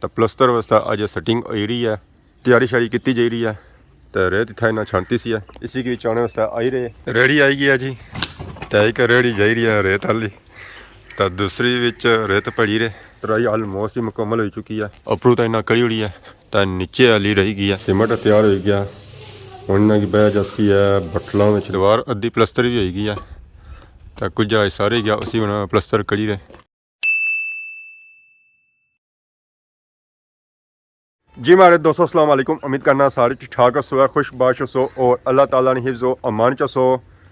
तो प्लस्तर वास्ते अज सैटिंग हो रही है, तैयारी शारी की जा रही है। तो रेत इतना इन्ना छांटी सी है, इसी के आने वास्ते आई रहे रेहड़ी आई गई है जी। तो एक रेहड़ी जा रही है रेत वाली, तो दूसरी विच रेत पड़ी रहे। तराई आलमोस्ट ही मुकम्मल हो चुकी है, उपरों तो इन्ना कड़ी उड़ी है, तो नीचे वाली रही गई है। सीमेंट तैयार हो गया, हुण इन्हां की बह जासी है बट्टलों में। दीवार अद्धी प्लस्तर भी हो गई है, तो कुछ सारे गया उसी हुण प्लस्तर करी रहे जी। मेरे दोस्तों अस्सलाम वालेकुम, उम्मीद करना सारे ठीक ठाक सो, खुशबाश सो और अल्लाह ताला ने हिफ्ज़ो अमान च सो।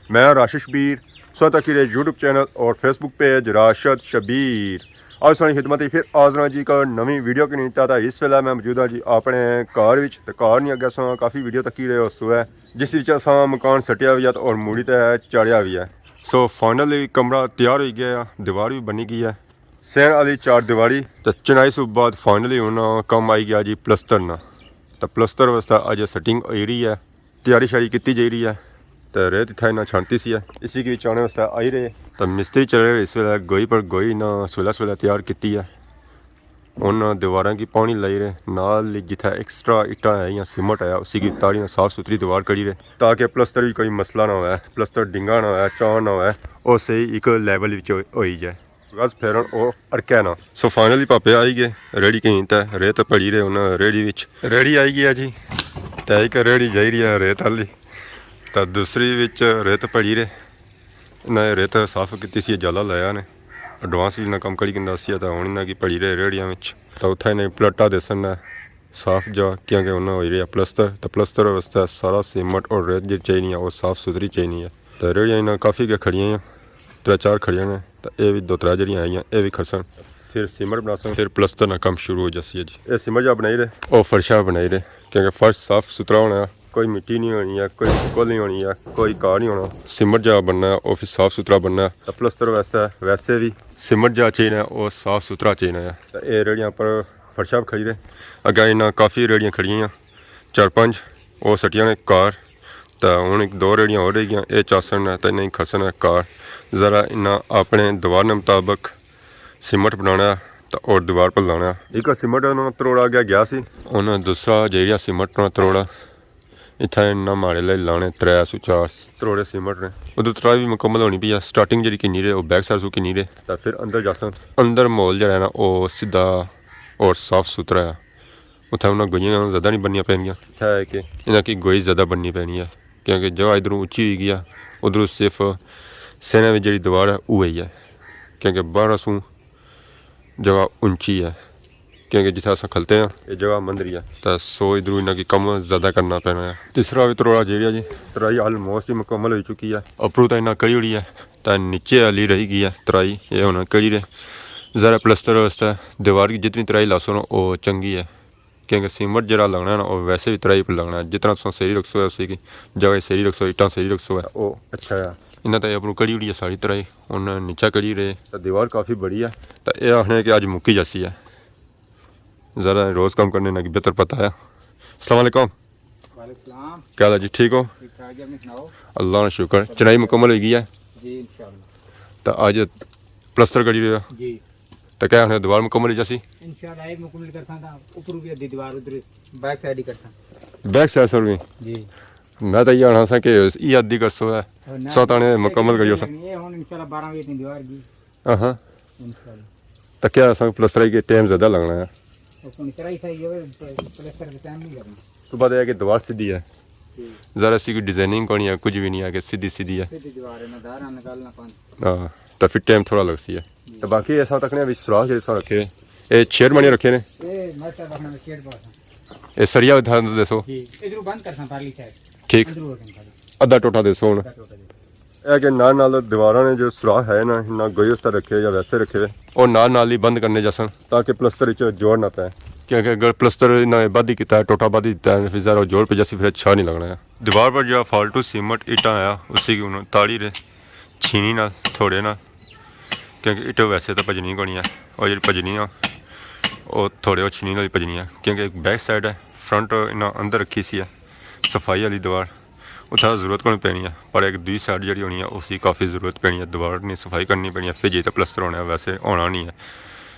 मैं राशिद शबीर स्वतः की यूट्यूब चैनल और फेसबुक पेज राशिद शबीर आज सारी खिदमत फिर हाज़र जी का नवी वीडियो की नीता था। इस वेला मैं मौजूद हाँ जी अपने घर विच, ते घर नहीं अगे अस काफ़ी वीडियो तकी रहे उस है जिस अस मकान सटिया भी है और मूड़ी तो है चाढ़िया भी है। सो फाइनली कमरा तैयार हो गया, दीवार भी बनी गई है सैन वाली चार दीवारी। तो चुनाई से बाद फाइनली हूँ कम आई गया जी प्लस्तर ना। तो प्लस्तर वास्ते अज सैटिंग हो रही है, तैयारी शारी की जा रही है। तो रेत इतना इन्ना छांटी सी है, इसी के आने वास्ते आई रहे। तो मिस्त्री चल रहे इस वे गोई पर गोई ना सवेला तैयार की है। उन दीवारों की पानी लाई रहे, नाल जिथे एक्सट्रा इट्टा है या सीमेंट है उसी की तारी ना साफ सुथरी दीवार करी रहे, ताकि प्लस्तर भी कोई मसला ना हो, प्लस्तर डिंगा ना हो, चान ना हो, और सही एक लैवल हो जाए, गज फेरन और अड़कै ना। सो फाइनली पापे आई गए रेहड़ी कहीं तो रेत पड़ी रहे उन्हें रेहड़ी विच रेहड़ी आई गई है जी। तो एक रेहड़ी जा रही है रेत वाली, तो दूसरी विच रेत पड़ी रहे। इन्हें रेत साफ की सी, जाला लाया ने एडवांस भी इन्हें कम करी कि दसी। तो हूँ इन्हें की पड़ी रहे रेहड़ियाँ में, तो उत्थे इन्हें प्लटा दसन साफ जा क्योंकि उन्हें हो रहा प्लस्तर। तो प्लस्तर वास्ते सारा सीमेंट और रेत जी चाहिए वो साफ सुथरी चाहिए है। तो रेहड़ियाँ इन्हें काफ़ी के खड़ियाँ, 3-4 खड़ियाँ ने, तो ये भी 2-3 जड़ियाँ आई हैं, ये भी खसन फिर सीमेंट बना सन, फिर प्लस्तर ना काम शुरू हो जासी है जी। ये सीमेंट जा बनाई रहे और फर्शा बनाई रहे क्योंकि फर्श साफ सुथरा होना, कोई मिट्टी नहीं होनी है, कोई कुल नहीं होनी है, कोई कार नहीं होना। सीमेंट जा बनना है और फिर साफ सुथरा बनना है। तो प्लस्तर वैसे भी सीमेंट जा चाहिए और साफ सुथरा चाहिए है। तो ये रेहड़ियाँ पर फर्शा खड़ी रहे, अगर इन्हें काफ़ी रेहड़ियाँ खड़ियाँ 4-5 और सटिया ने कार। तो हूँ 2 रेहड़ियाँ हो रही ये चासन है, तो इन्हें खसन है कार। ज़रा इन्हें अपने दीवार के मुताबिक सीमेंट बनाना तो और दीवार पर लाना। एक सीमेंट उन्होंने तरोड़ा गया सी, उन्हें दूसरा जेरिया सीमेंट तरोड़ा इतना इन्ना माड़े ले लाने 304 तरोड़े सीमेंट ने। उधर तराई भी मुकम्मल होनी पी है, स्टार्टिंग जी किन्नी रहे और बैक साइड किन्नी रहे। तो फिर अंदर जासन, अंदर माहौल जरा है ना वो सीधा और साफ सुथरा है। उत्थे उन्हें गोइयां ज़्यादा नहीं बननी पैनियां, है कि इन्हें की गोई ज़्यादा बननी पैनी है क्योंकि जगह इधरों उच्ची हुई गया, उधरों सिर्फ सेना में जी दीवार है वो ही है क्योंकि बाहर सूँ जगह ऊंची है क्योंकि जिथे अस खलते हैं ये जगह मंदरी है। तो सो इधरों इन्हें की कम ज़्यादा करना पैना है। तीसरा भी तरोड़ा जेरिया जी, तराई आलमोस्ट ही मुकम्मल हो चुकी है, उपरों तो इन्ना कड़ी उड़ी है, तो नीचे वाली रही गई है तराई। ये होना कड़ी रहे ज़रा प्लस्तर वास्ते दीवार की जितनी तराई लासो ना वो चंगी है क्योंकि सीमेंट जरा लगना है ना और वैसे भी तराई पर लगना है। जितना तुम सही रखसो है उसी की जगह सही रखसो, इट्टा सही रखसो है वो अच्छा है। इन्हें तो अपनों कड़ी उड़ी है सारी तराई, उन्हें नीचा कड़ी रहे। तो दीवार काफ़ी बड़ी है, तो यह आखने कि अज मुक्की जासी है, ज़रा रोज़ काम करने की बेहतर पता है। अस्सलाम वालेकुम, क्या हाल है जी, ठीक हो? अल्लाह का शुक्र। चुनाई मुकम्मल हो गई है जी इंशाल्लाह। तो अज प्लस्तर करी रहे जी, तो क्या आखने दीवार मुकम्मल हो जासी इंशाल्लाह एक मुकम्मल करता था, ऊपर भी आधी दीवार उधर बैक साइड ही करता बैक साइड सर भी। जी मैं तो ये आना सा कि ये आधी कर सो है सौताने मुकम्मल करियो सा। ये हुन इंशाल्लाह 12 बजे की दीवार की हाँ इंशाल्लाह। तो क्या संग प्लस्तर के टाइम ज़्यादा लगना है, उसको निकराई सही है, प्लास्टर के टाइम नहीं लगना। तो बात है कि दीवार सीधी है, जी ज़रा सी कोई डिजाइनिंग करनी है, कुछ भी नहीं है कि सीधी सीधी है। सीधी दीवार है ना, धारा निकालना पानी। हाँ तो फिर टाइम थोड़ा लग सी है। तो बाकी ऐसा तक ने सुराख जैसा रखे ये छेड़ बने रखे ने, ए मरता रखना में शेड पास ये सरिया ध्यान दसो जी। इधर बंद करता पारली साइड ठीक, अंदर हो गया अद्धा टोटा दसो हुण। खाली कि नाल दीवारा ने जो सुराख है ना गोई उस तरह रखे या वैसे रखे और नाल ही बंद करने जैसन ताकि प्लस्तर जोड़ ना पाए क्योंकि अगर प्लस्तर ना बद किया है टोटा बद दिता है फिर ज़रा जोड़ पे जैसे फिर अच्छा नहीं लगना है। दीवार पर जो फालतू सीमेंट ईटा आया उसी की उन्होंने ताड़ी रहे छीनी ना थोड़े ना क्योंकि ईट वैसे तो भजनी कोनी है और जी भजनी है और थोड़े छीनी वाली भजनी है क्योंकि एक बैक साइड है फ्रंट इन्हें अंदर रखी सी है सफाई वाली दीवार उत्थे जरूरत को नहीं पैनी है, पर एक दूसरी साइड जी होनी है उसकी काफ़ी जरूरत पैनी है, दीवार नहीं सफाई करनी पैनी है फिर जे तो प्लस्तर होना है, वैसे होना नहीं है।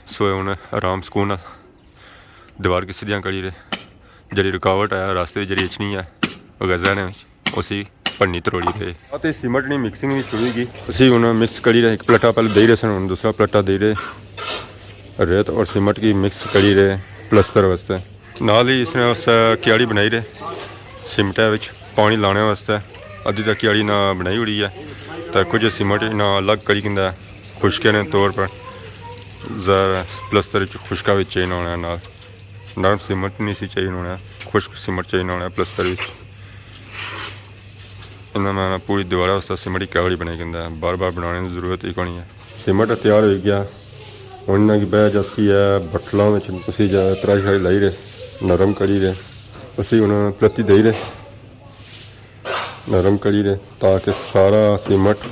सो हूँ आराम सुकून दीवार की सीधियाँ करी रहे जी रुकावट है रास्ते जी अचनी है गजा ने उसी भन्नी तरोड़ी रहे तो सीमेंट की मिक्सिंग भी शुरू की उसी हूँ मिक्स करी रहे एक प्लेटा पहले दे रहे सन हूँ दूसरा प्लेटा दे रहे रेत और सीमेंट की मिक्स करी रहे प्लस्तर वास्ते नाल ही इसने उस क्याड़ी बनाई रहे सीमेंटा पानी लाने वास्ते अद्धी तक क्याड़ी ना बनाई उड़ी है तो कुछ सीमेंट ना अलग करी किंदा खुशके ने तौर पर ज़रा प्लस्तर खुशका भी चाहिए होना नाल नरम सीमेंट नहीं सी चाहिए होना खुश्क सीमेंट चाहिए होना प्लस्तर इन्हें पूरी दीवार वास्ते सीमेंट की क्याड़ी बनाई किंदा बार बार बनाने की जरूरत ही कोनी है सीमेंट तैयार हो गया हूँ इन्हों की बह जासी है बट्टलों में तुम त्राई शाई लाई रहे नरम करी रहे उसी हूँ प्रति दे रहे नरम करी रहे ताकि सारा सीमेंट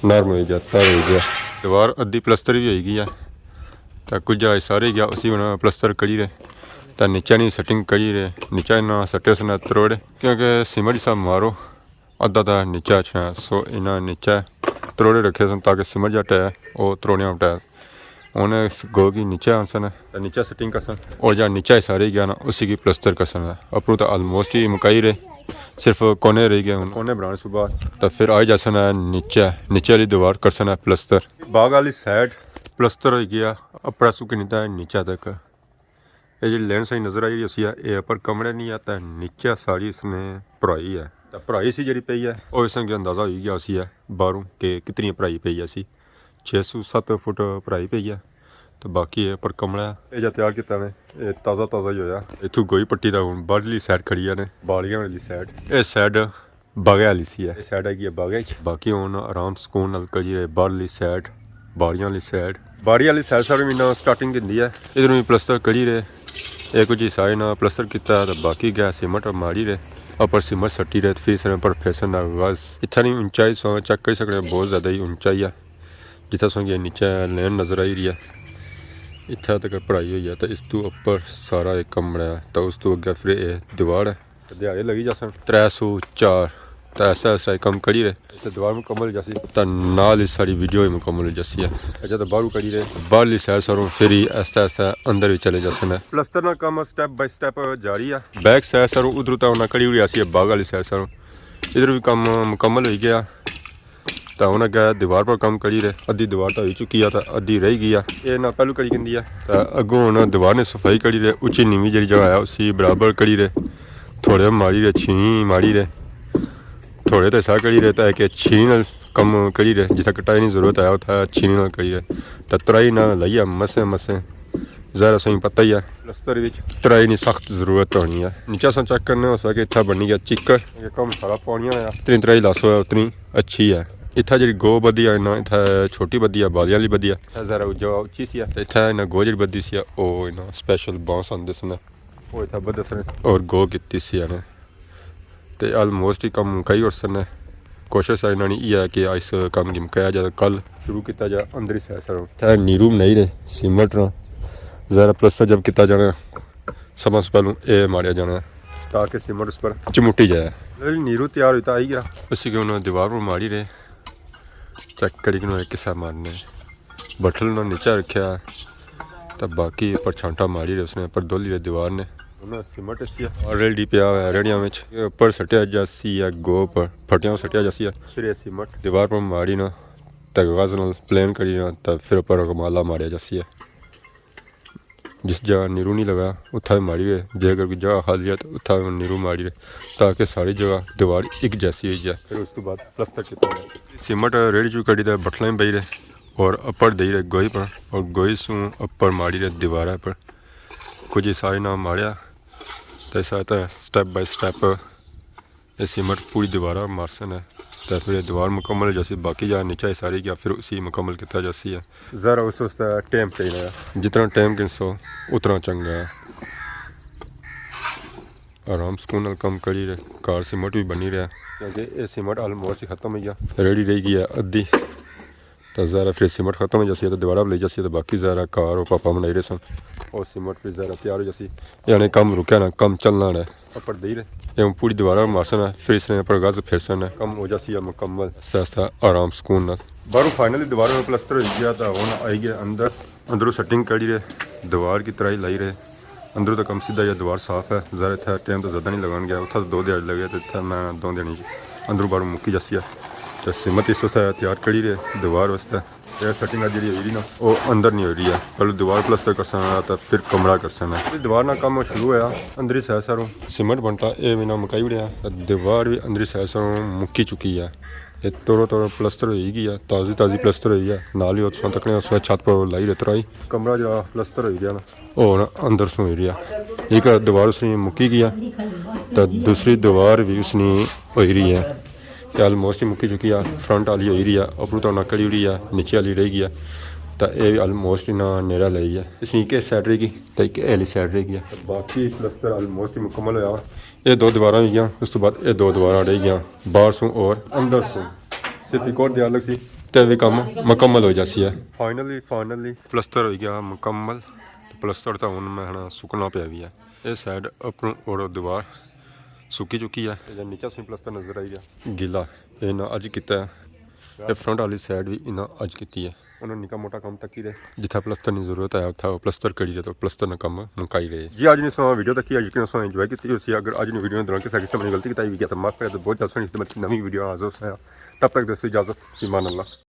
नरम हो गया तर हो गया दीवार अद्धी प्लस्तर भी हो गई है तो कुछ सारे गया उसी हूँ प्लस्तर करी रहे तो नीचा नहीं सटिंग करी रहे नीचा इन्ना सटे उसने तरोड़े क्योंकि सीमेंट सब मारो अद्धा तो नीचा अच्छा सो इन्हें नीचा तरोड़े रखे सन ताकि सीमेंट जट है वो तरोड़िया उठाया उन्हें गो की नीचे आसन नीचा सेटिंग कर सन और जहाँ नीचा ही सारे गया ना उसी की प्लस्तर कर सन अपनों तो ऑलमोस्ट ही मुकाई रहे सिर्फ कोने रह गए कोने बनाने सुबह तो फिर आई जा सन नीचे वाली दीवार कर सन प्लस्तर बाग वाली साइड प्लस्तर हो गया अपना सुख नहीं नीचा तक ये जी लेन सही नज़र आई उसी है ये पर कमरे नहीं आता नीचे सारी इसने भराई है तो भराई सी जी पई है और इसमें अंदाज़ा हो गया उसी है बाहरों के कितनी भराई पई है सी 607 फुट भराई पई है तो बाकी है पर कमरा ये जो तैयार किया ने ताज़ा ताज़ा ही होया इतों गोई पट्टी का हूँ बाहरली साइड खड़ी है ने बालियां वाली साइड ये साइड बागे वाली सी है साइड है बागे बाकी हूँ आराम सुकून नाल करी रहे बाहरली साइड बाड़ियां वाली साइड बाड़ी वाली साइड सारे मीना स्टार्टिंग की है इधर भी प्लस्तर करी रहे एक कुछ हिस्सा ना प्लस्तर किया तो बाकी गया सीमेंट मारी रहे अपर सीमेंट सट्टी रहे फिर इसने पर फैसन आगाज इतना नहीं ऊंचाई सो चेक कर सकते बहुत ज़्यादा ही ऊंचाई है जितना सो नीचे लेन नज़र आई रही है इतना तक पढ़ाई हुई है तो इस तू उपर सारा एक कमरा है तो उस तू अगर फिर ये दीवार है दिहाड़े लगी जा सन 304 तो ऐसा ऐसा कम करी रहे इस दीवार मुकम्मल जैसी तो नाल इस सारी वीडियो ही मुकम्मल जैसी है अच्छा तो बाहर करी रहे बाहरली साइड सारों फिर ही ऐसा ऐसा अंदर भी चले जा सन प्लस्तर ना काम स्टेप बाय स्टेप जारी है बैक साइड सारों उधर तो उन्हें कड़ी हुई ऐसी है बाग वाली साइड सारों इधर भी काम मुकम्मल हो गया तो उन्हें क्या दीवार पर काम करी रहे अद्धी दीवार तो हो चुकी है तो अद्धी रह गई है ये ना पहलू करी कहती है तो अगों उन्हें दीवार ने सफाई करी रहे उची नीवी जी जगह है उसी बराबर करी रहे थोड़े मारी रहे छीनी मारी रहे थोड़े तो ऐसा करी रहे है कि छीनी नाल कम करी रहे जितना कटाई नहीं जरूरत है उतना छीनी नाल करी रहे तो तराई ना लाइए मसे मसे ज़रा सही पता ही है प्लस्तर तराई नहीं सख्त जरूरत होनी है नीचा सा चेक करने हो सके इतना बनी गया चिक्कर कम सारा पानी है जितनी तराई लासो है उतनी अच्छी है इतना जी गो बदी है ना इतना छोटी बदी है बालियां वाली बदी है ज़रा जगह उच्ची सी है इतना इन्हें गो जी बदी सी है वो इन्हें स्पेशल बांस आते सन वो इतना बद सन और गो की सी है तो ऑलमोस्ट ही कम मुकाई और सन कोशिश है इन्होंने ये है कि इस कम की मुकाया जाए कल शुरू किया जाए अंदर ही सै सर नीरू नहीं रहे सीमेंट ना ज़रा प्लस्तर जब किया जाना समय से पहलू ये मारिया जाना ताकि सीमेंट उस पर चिमुटी जाए नीरू तैयार होता आई गया उसी के उन्होंने दीवार पर मारी रहे चेक करी कि किसा मारने बटल ने नीचा रखा तो बाकी पर छांटा मारी रहे उसने पर दोली रहे दीवार ने उन्हें सीमेंट ऑलरेडी पिया है रेडिया में ऊपर सटिया जासी है गो पर फटिया सटिया जासी है फिर ये सीमेंट दीवार पर मारी ना तगवाज न प्लेन करी ना तो फिर ऊपर कमाला मारिया जासी है जिस जगह नीरू नहीं लगा उत्था भी मारी रहे जे अगर कोई जगह खाली है तो उत्था नीरू मारी रहे ताकि सारी जगह दीवार एक जैसी हो जाए फिर उसके बाद प्लस्तर किया सीमेंट रेडी चू कड़ी बटलें बही रहे और अपर दे रहे गोई पर और गोई सू अपर मारी रहे दीवार पर कुछ हिसाब ना मारिया तो ऐसा तो स्टेप बाय स्टेप ये सीमेंट पूरी दीवार मारसन है तो फिर दीवार मुकम्मल जैसी बाकी जहाँ नीचा सारी गया फिर उसी मुकम्मल किया जैसी है ज़रा उस टाइम चाहिए जितना टाइम किसो उतना चंगा है आराम सुकून कम करी रहे कार सीमेंट भी बनी रहा क्योंकि ये सीमेंट ऑलमोस्ट ही खत्म हो गया रेडी रह गई है अद्धी तो ज़रा फिर सीमेंट खत्म हो जाती है तो दीवार ले जाती है तो बाकी ज़रा कार और पापा बनाई रहे सन और सीमेंट फिर ज़रा तैयार हो जाती यानी कम रुका ना कम चलना है अपर दे रहे ये पूरी दीवार मारसन है फिर इसने पर गज फिर सन है कम हो जाती है मुकम्मल ऐसा आराम सुकून बाहरों फाइनली दीवार में प्लस्तर हो गया तो हूँ आई गया अंदर अंदरों सेटिंग करी रहे दीवार की तराई लाई रहे ਅੰਦਰੋਂ ਤਾਂ ਕੰਮ ਸਿੱਧਾ ਜਾਂ ਦੀਵਾਰ ਸਾਫ਼ ਹੈ ਜ਼ਰਾ ਇੱਥੇ ਟਾਈਮ ਤਾਂ ਜ਼ਿਆਦਾ ਨਹੀਂ ਲਗਾਉਣ ਗਿਆ ਉੱਥੇ 2 ਦਿਹਾੜੇ ਲੱਗੇ ਤੇ ਇੱਥੇ ਮੈਂ 2 ਦਿਨ ਅੰਦਰੋਂ ਬਾਹਰੋਂ ਮੁੱਕੀ ਜੱਸੀ ਆ ਤੇ ਸਿਮਤ ਇਸ ਵਾਸਤੇ ਤਿਆਰ ਕਰੀ ਰਹੇ ਦੀਵਾਰ ਵਾਸਤੇ ਇਹ ਸੈਟਿੰਗ ਜਿਹੜੀ ਹੋਈ ਨਾ ਉਹ ਅੰਦਰ ਨਹੀਂ ਹੋ ਰਹੀ ਹੈ ਪਹਿਲਾਂ ਦੀਵਾਰ ਪਲਸਤਰ ਕਰਨਾ ਤਾਂ ਫਿਰ ਕਮਰਾ ਕਰਨਾ ਦੀਵਾਰ ਨਾਲ ਕੰਮ ਸ਼ੁਰੂ ਹੋਇਆ ਅੰਦਰੀ ਸਹਿ ਸਾਰੋਂ ਸਿਮਟ ਬਣਤਾ ਇਹ ਵੀ ਨਾ ਮੁਕਾਈ ਉੜਿਆ ਦੀਵਾਰ ਵੀ ਅੰਦਰੀ ਸਹਿ ਸਾਰੋਂ ਮੁੱਕੀ ਚੁੱਕੀ ਹੈ ਇਹ ਤੋੜੋ ਪਲਸਤਰ ਹੋਈ ਗਈ ਆ ਤਾਜ਼ੀ ਪਲਸਤਰ ਹੋਈ ਆ ਨਾਲ ਹੀ ਉੱਥੋਂ ਤੱਕ ਨੇ ਉਸ ਛੱਤ ਪਰ ਲਾਈ ਰਤਰਾਈ ਕਮਰਾ ਜਿਹੜਾ ਪਲਸਤਰ ਹੋਈ ਗਿਆ ਨਾ ਉਹ ਅੰਦਰ ਸੋਂ ਹੋਈ ਰਿਹਾ ਇੱਕ ਦੀਵਾਰ ਉਸਨੇ ਮੁੱਕੀ ਗਿਆ ਤਾਂ ਦੂਸਰੀ ਦੀਵਾਰ ਵੀ ਉਸਨੇ ਹੋਈ ਰਹੀ ਹੈ ਤੇ ਆਲਮੋਸਟ ਹੀ ਮੁੱਕੀ ਚੁੱਕੀ ਆ ਫਰੰਟ ਵਾਲੀ ਹੋਈ ਰਹੀ ਆ ਉੱਪਰੋਂ ਤਾਂ ਨਕਲੀ ਉੜੀ ਆ ਨੀਚੇ ਵਾਲੀ ਰਹਿ ਗਈ ਆ ਤਾਂ ਇਹ ਵੀ ਆਲਮੋਸਟ ਇਹਨਾਂ ਨੇੜਾ ਲਈ ਆ ਇਸ ਨੂੰ ਇੱਕ ਸਾਈਡ ਰਹੀ ਗਈ ਤਾਂ ਇੱਕ ਇਹਲੀ ਸਾਈਡ ਰਹਿ ਗਿਆ ਬਾਕੀ ਪਲਸਤਰ ਆਲਮੋਸਟ ਹੀ ਮੁਕੰਮਲ ਹੋਇਆ ਇਹ 2 ਦੀਵਾਰਾਂ ਹੋਈਆਂ ਉਸ ਤੋਂ ਬਾਅਦ ਇਹ 2 ਦੀਵਾਰਾਂ ਰਹਿ ਗਈਆਂ ਬਾਹਰ ਸੋਂ ਔਰ ਅੰਦਰ ਸੋਂ ਸਿਰਫ ਇੱਕ ਹੋਰ ਦਿਆਰ ਲੱਗ ਸੀ ਤੇ ਵੀ ਕੰਮ ਮੁਕੰਮਲ ਹੋ ਜਾਸੀ ਹੈ ਫਾਈਨਲੀ ਪਲਸਤਰ ਹੋ ਗਿਆ ਮੁਕੰਮਲ ਪਲਸਤਰ ਤਾਂ ਹੁਣ ਮੈਂ ਹਣਾ ਸੁੱਕਣਾ ਪਿਆ ਵੀ ਹੈ ਇਹ ਸਾਈਡ ਉੱਪਰੋਂ ਔਰ ਦੀਵਾਰ ਸੁੱਕੀ ਚੁੱਕੀ ਹੈ ਇਹਦਾ ਨੀਚਾ ਸੀ ਪਲਸਤਰ ਨਜ਼ਰ ਆਈ ਗਿਆ ਗਿੱਲਾ ਇਹਨਾਂ ਅੱਜ ਕੀਤਾ ਇਹ ਫਰੰਟ ਵਾਲੀ ਸਾਈਡ ਵੀ ਇਹਨਾਂ ਅੱਜ ਕੀਤੀ ਹੈ ਉਹਨਾਂ ਨਿੱਕਾ ਮੋਟਾ ਕੰਮ ਤੱਕ ਹੀ ਰਹੇ ਜਿੱਥੇ ਪਲਸਤਰ ਦੀ ਜ਼ਰੂਰਤ ਹੈ ਉੱਥੇ ਪਲਸਤਰ ਕਰੀ ਜੇ ਤਾਂ ਪਲਸਤਰ ਦਾ ਕੰਮ ਮੁਕਾਈ ਰਹੇ ਜੀ ਅੱਜ ਨੇ ਸਮਾਂ ਵੀਡੀਓ ਤੱਕ ਹੀ ਅੱਜ ਸਮਾਂ ਇੰਜੋਏ ਕੀਤੀ ਹੋਈ ਸੀ ਅਗਰ ਅੱਜ ਦੀ ਵੀਡੀਓ ਦੌਰਾਨ ਕਿਸੇ ਸਾਡੀ ਗਲਤੀ ਕੀਤੀ ਵੀ ਗਿਆ ਤਾਂ ਮਾਫ ਕਰੇ ਤਾਂ ਬਹੁਤ ਜਲਦ ਨਵੀਂ ਵੀਡੀਓ ਹਾਜ਼ਰ ਹੋਇਆ तब तक दोस्तों इजाज़त ईमान अल्लाह।